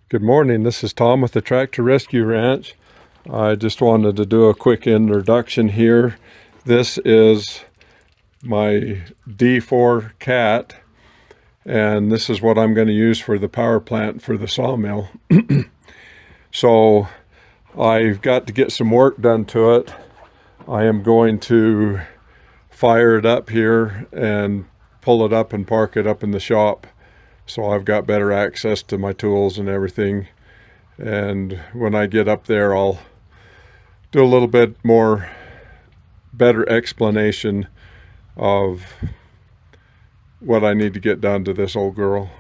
Good morning, this is Tom with the Tractor Rescue Ranch. I just wanted to do a quick introduction here. This is my D4 cat, and this is what I'm going to use for the power plant for the sawmill. So I've got to get some work done to it. I am going to fire it up here and pull it up and park it up in the shop, so I've got better access to my tools and everything. And when I get up there, I'll do a little bit more better explanation of what I need to get done to this old girl.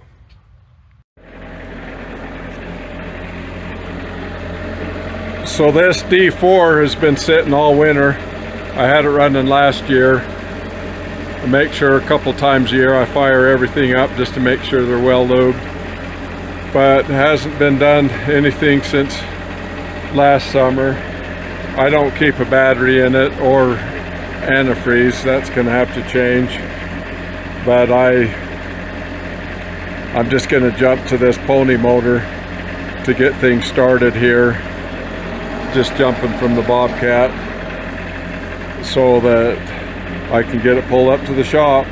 So this D4 has been sitting all winter. I had it running last year. I make sure a couple times a year I fire everything up just to make sure they're well lubed, but it hasn't been done anything since last summer. I don't keep a battery in it or antifreeze. That's going to have to change, but I'm just going to jump to this pony motor to get things started here, just jumping from the Bobcat so that I can get it pulled up to the shop.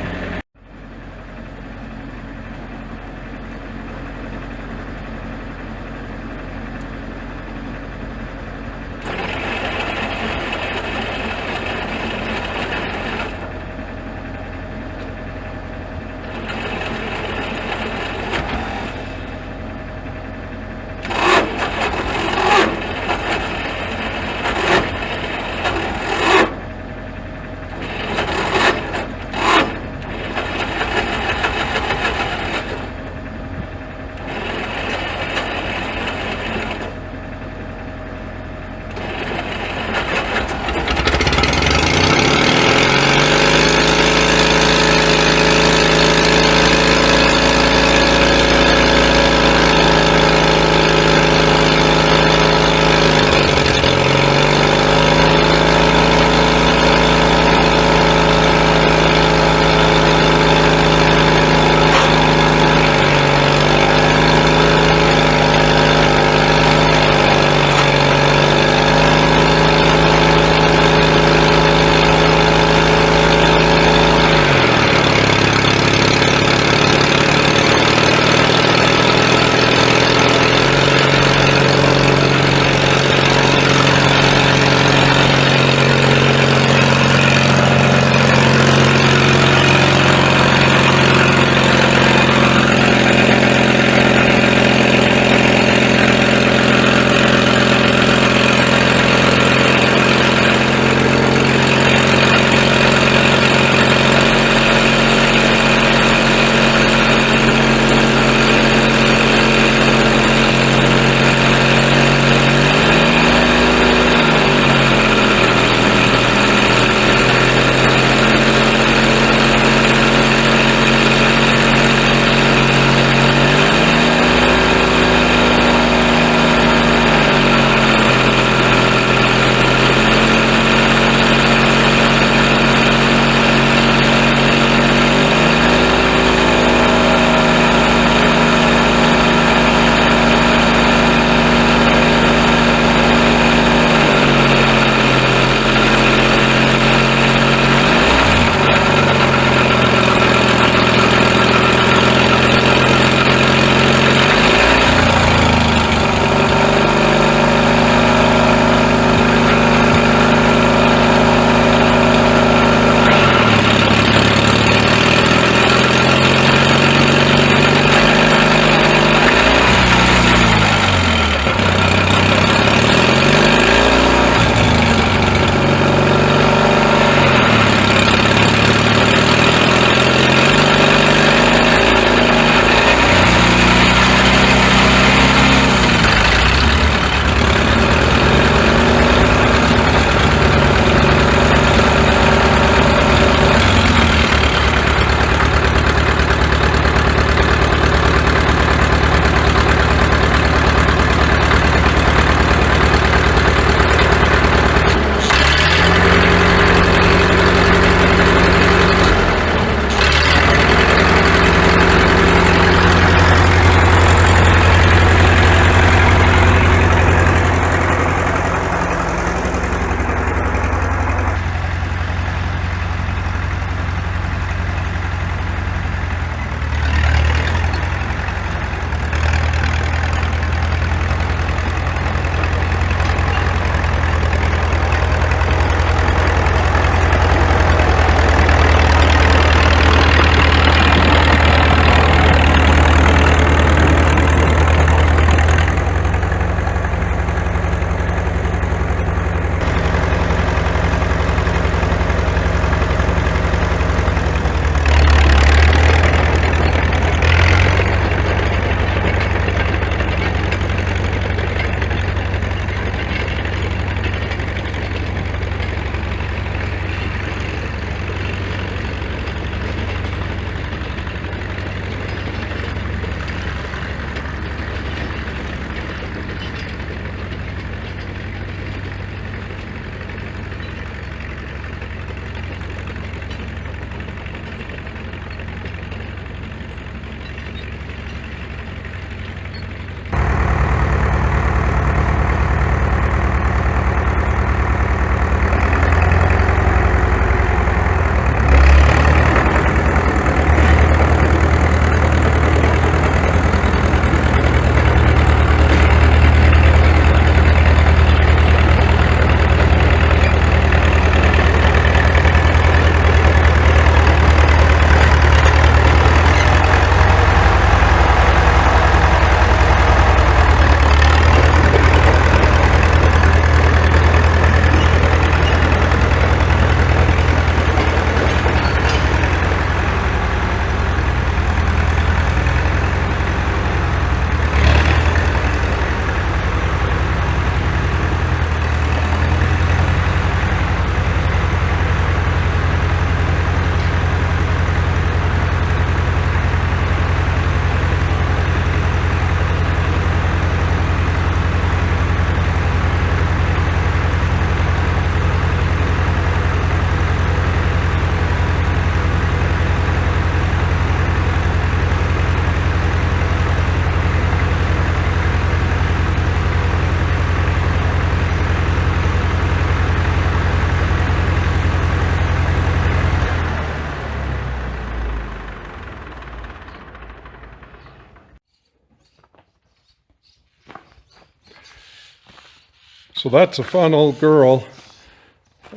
So that's a fun old girl.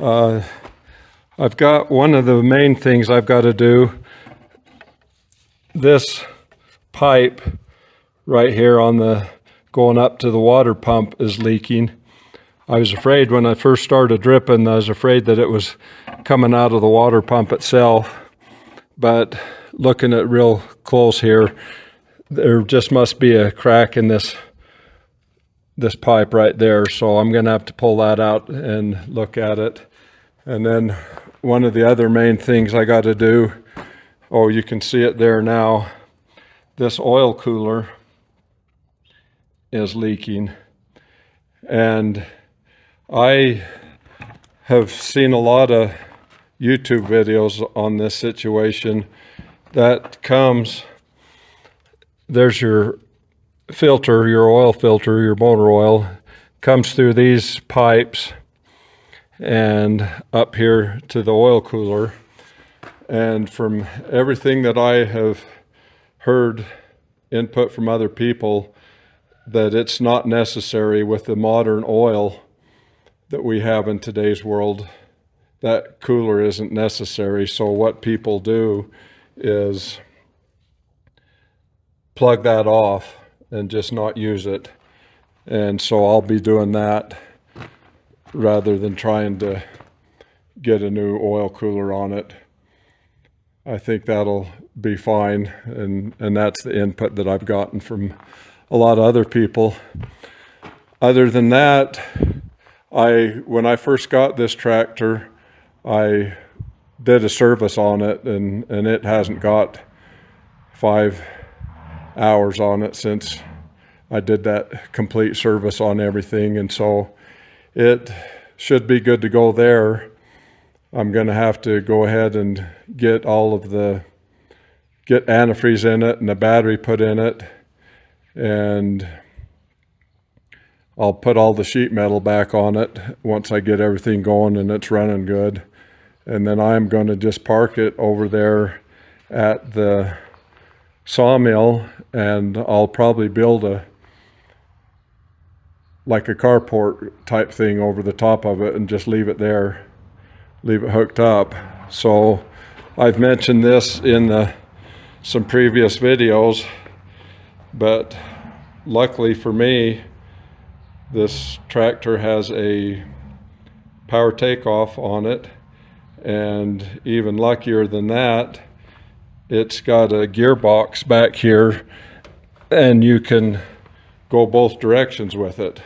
I've got one of the main things I've got to do. This pipe right here on the going up to the water pump is leaking. I was afraid when I first started dripping, I was afraid that it was coming out of the water pump itself. But looking at real close here, there just must be a crack in this pipe right there. So I'm gonna have to pull that out and look at it. And then one of the other main things I got to do, oh, you can see it there now. This oil cooler is leaking. And I have seen a lot of YouTube videos on this situation. That comes, there's your filter, your oil filter, your motor oil, comes through these pipes and up here to the oil cooler. And from everything that I have heard, input from other people, that it's not necessary with the modern oil that we have in today's world. That cooler isn't necessary. So what people do is plug that off and just not use it. And so I'll be doing that rather than trying to get a new oil cooler on it. I think that'll be fine, and that's the input that I've gotten from a lot of other people. Other than that, when I first got this tractor, I did a service on it, and it hasn't got 5 hours on it since I did that complete service on everything, and so it should be good to go there. I'm going to have to go ahead and get get antifreeze in it and a battery put in it, and I'll put all the sheet metal back on it once I get everything going and it's running good. And then I'm going to just park it over there at the sawmill, and I'll probably build like a carport type thing over the top of it and just leave it there, leave it hooked up. So I've mentioned this in some previous videos, but luckily for me, this tractor has a power takeoff on it, and even luckier than that, it's got a gearbox back here, and you can go both directions with it.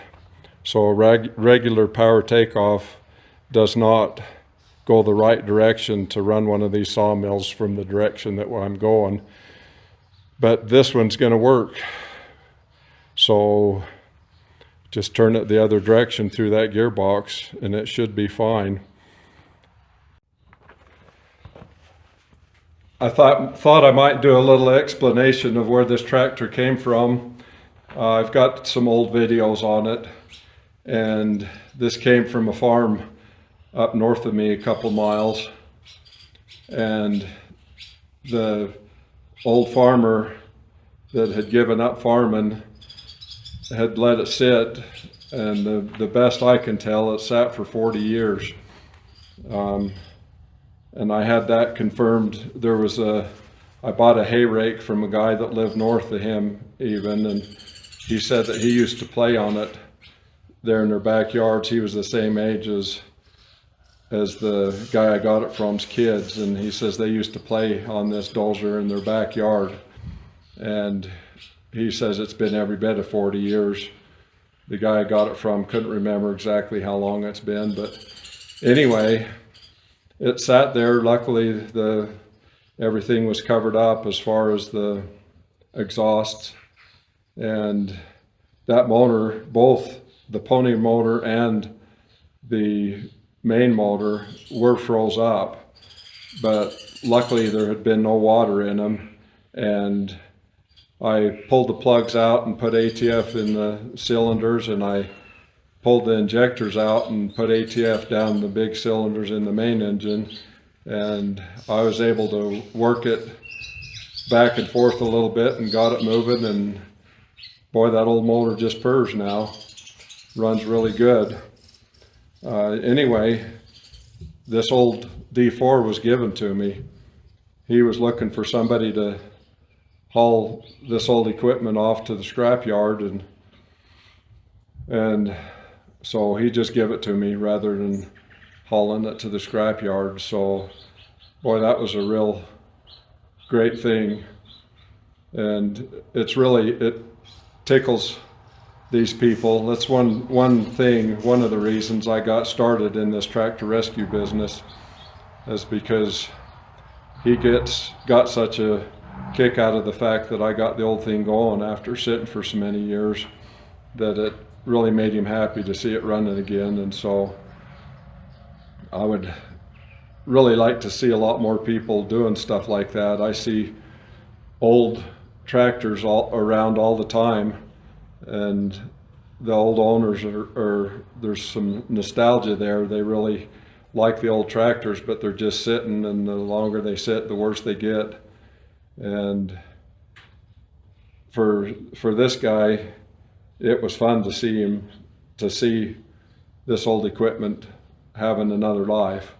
So a regular power takeoff does not go the right direction to run one of these sawmills from the direction that I'm going. But this one's going to work. So just turn it the other direction through that gearbox and it should be fine. I thought I might do a little explanation of where this tractor came from. I've got some old videos on it, and this came from a farm up north of me a couple miles, and the old farmer that had given up farming had let it sit, and the best I can tell, it sat for 40 years. And I had that confirmed. I bought a hay rake from a guy that lived north of him even, and he said that he used to play on it there in their backyards. He was the same age as the guy I got it from's kids, and he says they used to play on this dozer in their backyard. And he says it's been every bit of 40 years. The guy I got it from couldn't remember exactly how long it's been, but anyway, it sat there. Luckily, everything was covered up as far as the exhaust, and that motor, both the pony motor and the main motor, were froze up, but luckily there had been no water in them, and I pulled the plugs out and put ATF in the cylinders, and I pulled the injectors out and put ATF down the big cylinders in the main engine, and I was able to work it back and forth a little bit and got it moving, and boy, that old motor just purrs now. runs really good. Anyway, this old D4 was given to me. He was looking for somebody to haul this old equipment off to the scrap yard, and so he just gave it to me rather than hauling it to the scrap yard. So boy, that was a real great thing. And it tickles these people. That's one thing, one of the reasons I got started in this tractor rescue business, is because he got such a kick out of the fact that I got the old thing going after sitting for so many years, that it really made him happy to see it running again. And so I would really like to see a lot more people doing stuff like that. I see old tractors all around all the time, and the old owners there's some nostalgia there. They really like the old tractors, but they're just sitting, and the longer they sit, the worse they get. And for this guy, it was fun to see this old equipment having another life.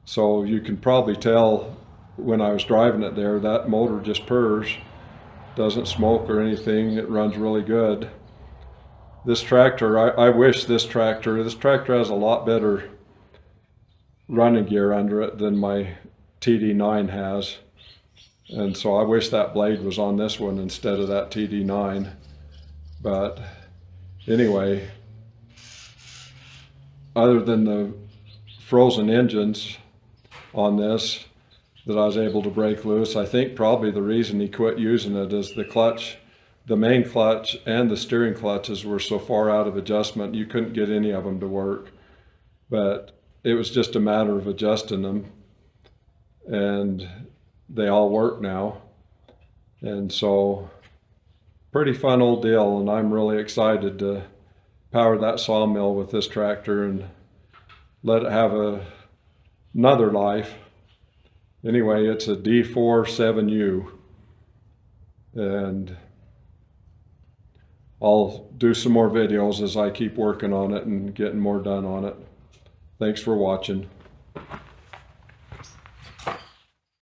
So you can probably tell when I was driving it there, that motor just purrs, doesn't smoke or anything. It runs really good. This tractor, I wish this tractor has a lot better running gear under it than my TD9 has. And so I wish that blade was on this one instead of that TD9. But anyway, other than the frozen engines on this that I was able to break loose, I think probably the reason he quit using it is the clutch, the main clutch and the steering clutches were so far out of adjustment you couldn't get any of them to work. But it was just a matter of adjusting them, and they all work now. And so pretty fun old deal, and I'm really excited to power that sawmill with this tractor and let it have another life. Anyway, it's a D4 7U, and I'll do some more videos as I keep working on it and getting more done on it. Thanks for watching.